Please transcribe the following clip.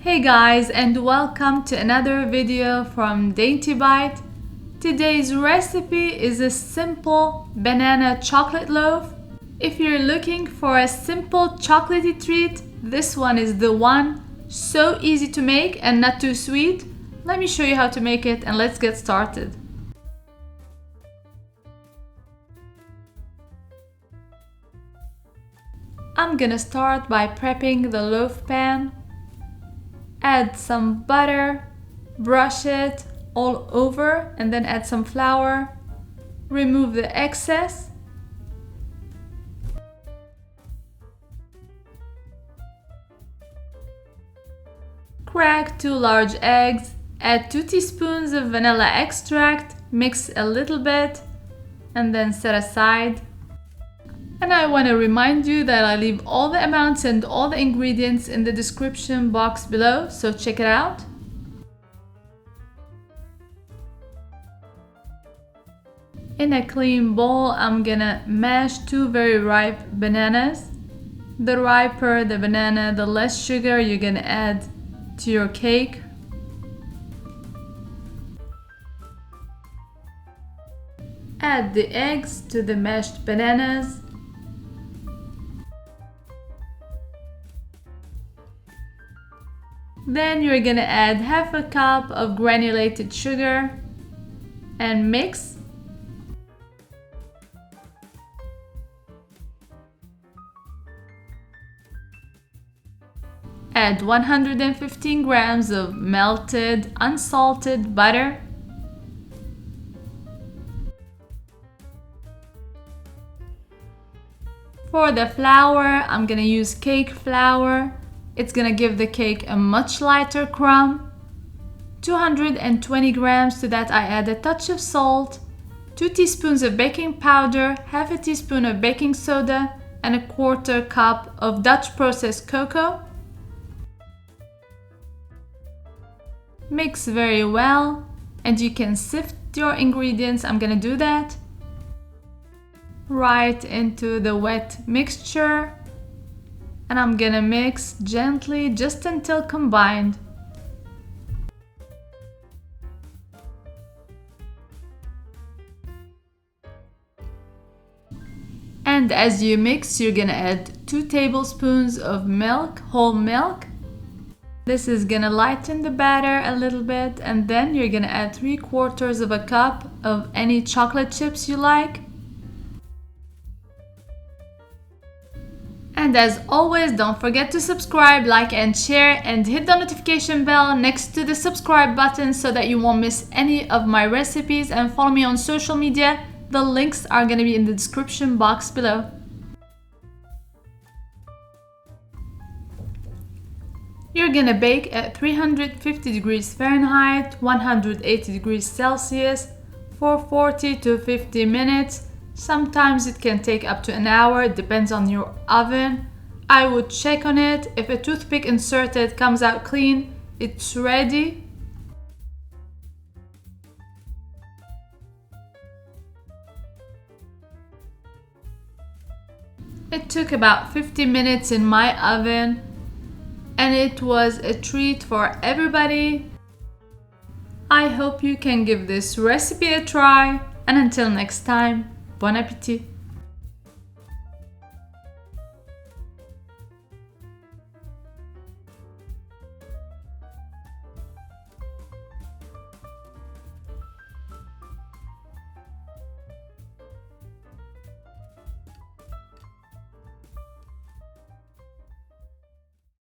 Hey guys, and welcome to another video from Dainty Bite. Today's recipe is a simple banana chocolate loaf. If you're looking for a simple chocolatey treat, this one is the one. So easy to make and not too sweet. Let me show you how to make it and let's get started. I'm gonna start by prepping the loaf pan. Add some butter, brush it all over, and then add some flour. Remove the excess. Crack 2 large eggs. Add 2 teaspoons of vanilla extract. Mix a little bit and then set aside. And I want to remind you that I leave all the amounts and all the ingredients in the description box below, so check it out. In a clean bowl, I'm gonna mash 2 very ripe bananas. The riper the banana, the less sugar you're gonna add to your cake. Add the eggs to the mashed bananas. Then you're gonna add half a cup of granulated sugar and mix. Add 115 grams of melted unsalted butter. For the flour, I'm gonna use cake flour. It's gonna give the cake a much lighter crumb. 220 grams, to that I add a touch of salt, 2 teaspoons of baking powder, half a teaspoon of baking soda, and a quarter cup of Dutch processed cocoa. Mix very well, and you can sift your ingredients. I'm gonna do that. Right into the wet mixture. And I'm gonna mix gently just until combined. And as you mix, you're gonna add 2 tablespoons of milk, whole milk. This is gonna lighten the batter a little bit, and then you're gonna add 3/4 of a cup of any chocolate chips you like. And as always, don't forget to subscribe, like and share, and hit the notification bell next to the subscribe button so that you won't miss any of my recipes, and follow me on social media. The links are going to be in the description box below. You're going to bake at 350 degrees Fahrenheit, 180 degrees Celsius for 40 to 50 minutes. Sometimes it can take up to an hour, it depends on your oven. I would check on it. If a toothpick inserted comes out clean, it's ready. It took about 50 minutes in my oven, and it was a treat for everybody. I hope you can give this recipe a try, and until next time, bon appétit!